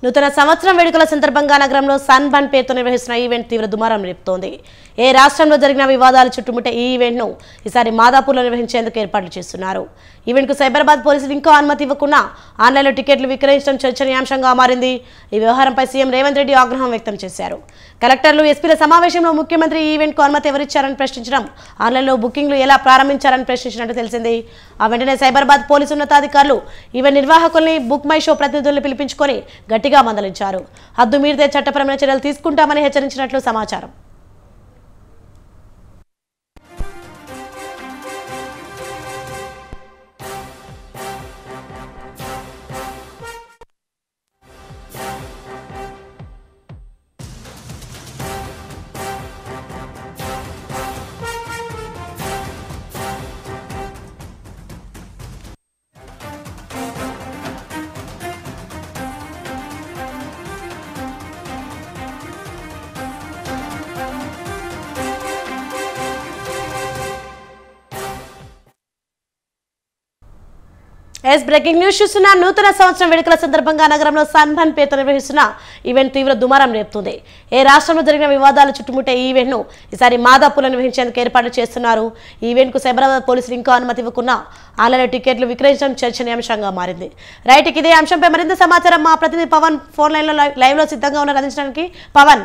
నూతన సంవత్సరం వేడుకల సందర్భంగా నగరంలో సన్బర్న్ పేరుతో నిర్వహిస్తున్న ఈవెంట్ తీవ్ర దుమారం రేపుతోంది. ఏ రాష్ట్రంలో జరిగిన వివాదాలు చుట్టుముట్టే ఈ ఈవెంట్ను ఈసారి మాదాపూర్లో నిర్వహించేందుకు ఏర్పాట్లు చేస్తున్నారు. ఈవెంట్కు సైబరాబాద్ పోలీసులు ఇంకా అనుమతి ఇవ్వకుండా ఆన్లైన్లో టికెట్లు విక్రయించడం చర్చనీయాంశంగా మారింది. ఈ వ్యవహారంపై సీఎం రేవంత్ రెడ్డి ఆగ్రహం వ్యక్తం చేశారు. కలెక్టర్లు, ఎస్పీల సమావేశంలో ముఖ్యమంత్రి ఈ ఈవెంట్కు అనుమతి ఎవరిచ్చారని ప్రశ్నించడం, ఆన్లైన్లో బుకింగ్లు ఎలా ప్రారంభించారని ప్రశ్నించినట్టు తెలిసింది. ఆ వెంటనే సైబరాబాద్ పోలీసు ఉన్నతాధికారులు ఈవెంట్ నిర్వాహకుల్ని, బుక్ మై షో ప్రతినిధుల్ని పిలిపించుకొని గట్టిగా మందలించారు. హద్దు మీరితే చట్టపరమైన చర్యలు తీసుకుంటామని హెచ్చరించినట్లు సమాచారం. బ్రేకింగ్ న్యూస్ చూస్తున్న నూతన సంవత్సరం వేడుకల సందర్భంగా నగరంలో సన్బర్న్ పేరుతో నిర్వహిస్తున్న ఈవెంట్ తీవ్ర దుమారం రేపుతుంది. ఏ రాష్ట్రంలో జరిగిన వివాదాలు చుట్టుముట్టే ఈ ఈవెంట్ను ఈసారి మాదాపూర్లో నిర్వహించేందుకు ఏర్పాట్లు చేస్తున్నారు. ఈ ఈవెంట్కు సైబరాబాద్ పోలీసులు ఇంకా అనుమతి ఇవ్వకుండా ఆన్లైన్లో టికెట్లు విక్రయించడం చర్చనీయాంశంగా మారింది. రైట్, ఇదే అంశంపై మరింత సమాచారం మా ప్రతినిధి పవన్ ఫోన్ లైవ్లో సిద్ధంగా ఉన్నారు అందించడానికి. పవన్,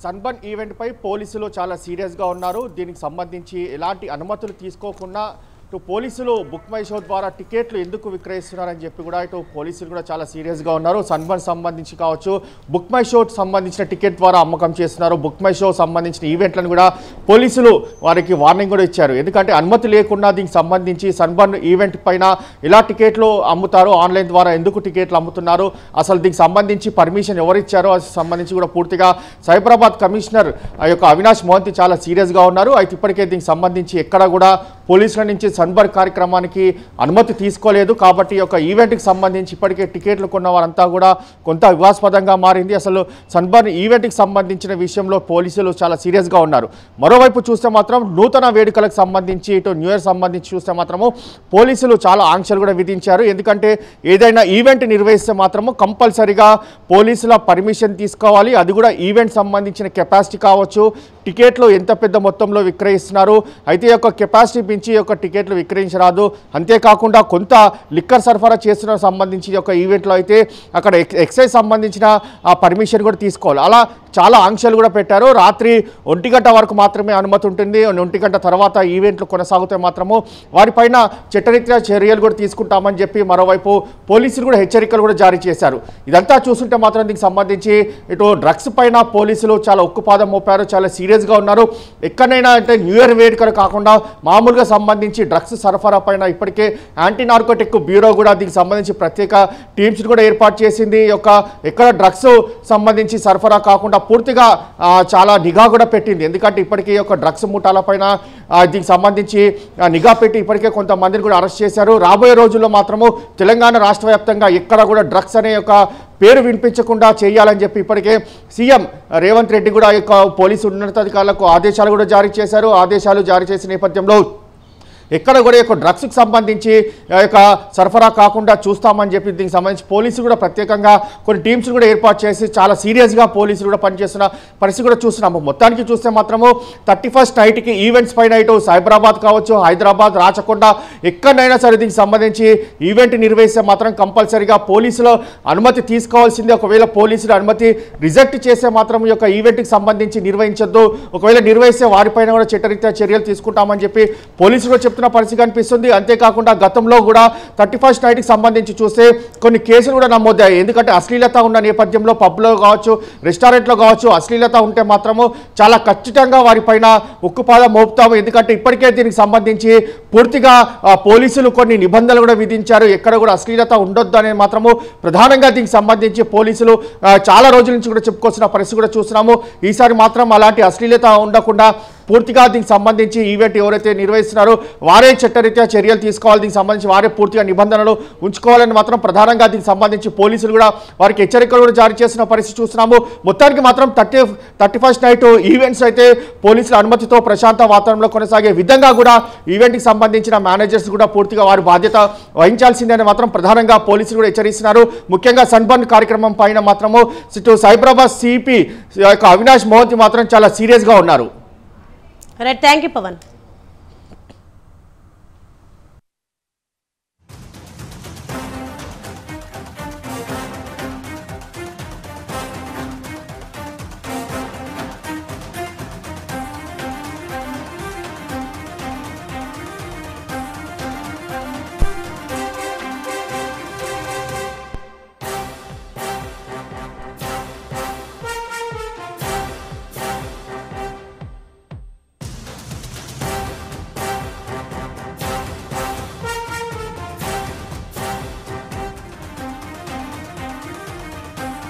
సన్బర్న్ ఈవెంట్ పై పోలీసులు చాలా సీరియస్గా ఉన్నారు. దీనికి సంబంధించి ఎలాంటి అనుమతులు తీసుకోకుండా ఇటు పోలీసులు బుక్ మై షో ద్వారా టికెట్లు ఎందుకు విక్రయిస్తున్నారని చెప్పి కూడా ఇటు పోలీసులు కూడా చాలా సీరియస్గా ఉన్నారు. సన్బర్న్ సంబంధించి కావచ్చు, బుక్ మై షో సంబంధించిన టికెట్ ద్వారా అమ్మకం చేస్తున్నారు. బుక్ మై షో సంబంధించిన ఈవెంట్లను కూడా పోలీసులు వారికి వార్నింగ్ కూడా ఇచ్చారు. ఎందుకంటే అనుమతి లేకుండా దీనికి సంబంధించి సన్బర్న్ ఈవెంట్ పైన ఎలా టికెట్లు అమ్ముతారు, ఆన్లైన్ ద్వారా ఎందుకు టికెట్లు అమ్ముతున్నారు, అసలు దీనికి సంబంధించి పర్మిషన్ ఎవరిచ్చారో అది సంబంధించి కూడా పూర్తిగా సైబరాబాద్ కమిషనర్ అవినాష్ మోహంతి చాలా సీరియస్గా ఉన్నారు. అయితే ఇప్పటికే దీనికి సంబంధించి ఎక్కడ కూడా పోలీసుల నుంచి సన్బర్న్ కార్యక్రమానికి అనుమతి తీసుకోలేదు. కాబట్టి ఒక ఈవెంట్కి సంబంధించి ఇప్పటికే టికెట్లు కొన్న వారంతా కూడా కొంత వివాదాస్పదంగా మారింది. అసలు సన్బర్న్ ఈవెంట్కి సంబంధించిన విషయంలో పోలీసులు చాలా సీరియస్గా ఉన్నారు. మరోవైపు చూస్తే మాత్రం నూతన వేడుకలకు సంబంధించి ఇటు న్యూ ఇయర్ సంబంధించి చూస్తే మాత్రము పోలీసులు చాలా ఆంక్షలు కూడా విధించారు. ఎందుకంటే ఏదైనా ఈవెంట్ నిర్వహిస్తే మాత్రము కంపల్సరీగా పోలీసుల పర్మిషన్ తీసుకోవాలి. అది కూడా ఈవెంట్ సంబంధించిన కెపాసిటీ కావచ్చు, టికెట్లు ఎంత పెద్ద మొత్తంలో విక్రయిస్తున్నారు, అయితే యొక్క కెపాసిటీ పెంచి యొక్క టికెట్లు విక్రయించరాదు. అంతేకాకుండా కొంత లిక్కర్ సరఫరా చేస్తున్న సంబంధించి యొక్క ఈవెంట్లో అయితే అక్కడ ఎక్సైజ్ సంబంధించిన పర్మిషన్ కూడా తీసుకోవాలి. అలా చాలా ఆంక్షలు కూడా పెట్టారు. రాత్రి 1 గంట వరకు మాత్రమే అనుమతి ఉంటుంది. 1 గంట తర్వాత ఈవెంట్లు కొనసాగితే మాత్రము వారిపైన చట్టరీత్యా చర్యలు కూడా తీసుకుంటామని చెప్పి మరోవైపు పోలీసులు కూడా హెచ్చరికలు కూడా జారీ చేశారు. ఇదంతా చూస్తుంటే మాత్రం దీనికి సంబంధించి ఇటు డ్రగ్స్ పైన పోలీసులు చాలా ఉక్కుపాదం మోపారు, చాలా సీరియస్గా ఉన్నారు. ఎక్కడైనా అంటే న్యూ ఇయర్ వేడుకలు కాకుండా మామూలుగా సంబంధించి డ్రగ్స్ సరఫరా పైన ఇప్పటికే యాంటీ నార్కోటిక్ బ్యూరో కూడా దీనికి సంబంధించి ప్రత్యేక టీమ్స్ కూడా ఏర్పాటు చేసింది. ఎక్కడ డ్రగ్స్ సంబంధించి సరఫరా కాకుండా పూర్తిగా చాలా నిఘా కూడా పెట్టింది. ఎందుకంటే ఇప్పటికీ ఒక డ్రగ్స్ ముఠాలపైన దీనికి సంబంధించి నిఘా పెట్టి ఇప్పటికే కొంతమందిని కూడా అరెస్ట్ చేశారు. రాబోయే రోజుల్లో మాత్రము తెలంగాణ రాష్ట్ర వ్యాప్తంగా ఎక్కడ కూడా డ్రగ్స్ అనే ఒక పేరు వినిపించకుండా చేయాలని చెప్పి ఇప్పటికే సీఎం రేవంత్ రెడ్డి కూడా పోలీసు ఉన్నతాధికారులకు ఆదేశాలు కూడా జారీ చేశారు. ఆదేశాలు జారీ చేసిన నేపథ్యంలో ఎక్కడ కూడా యొక్క డ్రగ్స్కి సంబంధించి యొక్క సరఫరా కాకుండా చూస్తామని చెప్పి దీనికి సంబంధించి పోలీసులు కూడా ప్రత్యేకంగా కొన్ని టీమ్స్ కూడా ఏర్పాటు చేసి చాలా సీరియస్గా పోలీసులు కూడా పనిచేస్తున్న పరిస్థితి కూడా చూస్తున్నాము. మొత్తానికి చూస్తే మాత్రము 31st నైట్కి ఈవెంట్స్ పైన ఇటు సైబరాబాద్ కావచ్చు, హైదరాబాద్, రాచకొండ ఎక్కడైనా సరే దీనికి సంబంధించి ఈవెంట్ నిర్వహిస్తే మాత్రం కంపల్సరీగా పోలీసులు అనుమతి తీసుకోవాల్సిందే. ఒకవేళ పోలీసులు అనుమతి రిజెక్ట్ చేస్తే మాత్రం ఈ యొక్క ఈవెంట్కి సంబంధించి నిర్వహించొద్దు. ఒకవేళ నిర్వహిస్తే వారిపైన కూడా చట్టరీత్యా చర్యలు తీసుకుంటామని చెప్పి పోలీసులు చెప్తున్నారు పరిస్థితి కనిపిస్తుంది. అంతేకాకుండా గతంలో కూడా 31st నైట్కి సంబంధించి చూస్తే కొన్ని కేసులు కూడా నమోదయ్యాయి. ఎందుకంటే అశ్లీలత ఉన్న నేపథ్యంలో పబ్లో కావచ్చు, రెస్టారెంట్లో కావచ్చు అశ్లీలత ఉంటే మాత్రము చాలా ఖచ్చితంగా వారిపైన ఉక్కుపాదం మోపుతాము. ఎందుకంటే ఇప్పటికే దీనికి సంబంధించి పూర్తిగా పోలీసులు కొన్ని నిబంధనలు కూడా విధించారు. ఎక్కడ కూడా అశ్లీలత ఉండొద్దు అనేది మాత్రము ప్రధానంగా దీనికి సంబంధించి పోలీసులు చాలా రోజుల నుంచి కూడా చెప్పుకొస్తున్న పరిస్థితి కూడా చూస్తున్నాము. ఈసారి మాత్రం అలాంటి అశ్లీలత ఉండకుండా పూర్తిగా దీనికి సంబంధించి ఈవెంట్ ఎవరైతే నిర్వహిస్తున్నారో వారే చట్టరీత్యా చర్యలు తీసుకోవాలి, దీనికి సంబంధించి వారే పూర్తిగా నిబంధనలు ఉంచుకోవాలని మాత్రం ప్రధానంగా దీనికి సంబంధించి పోలీసులు కూడా వారికి హెచ్చరికలు కూడా జారీ చేసిన పరిస్థితి చూస్తున్నాము. మొత్తానికి మాత్రం 31st నైట్ ఈవెంట్స్ అయితే పోలీసుల అనుమతితో ప్రశాంత వాతావరణంలో కొనసాగే విధంగా కూడా ఈవెంట్కి సంబంధించిన మేనేజర్స్ కూడా పూర్తిగా వారి బాధ్యత వహించాల్సిందని మాత్రం ప్రధానంగా పోలీసులు కూడా హెచ్చరిస్తున్నారు. ముఖ్యంగా సన్బర్న్ కార్యక్రమం పైన మాత్రము సైబరాబాద్ సిపి అవినాష్ మోహంతి మాత్రం చాలా సీరియస్గా ఉన్నారు. Right, thank you Pawan.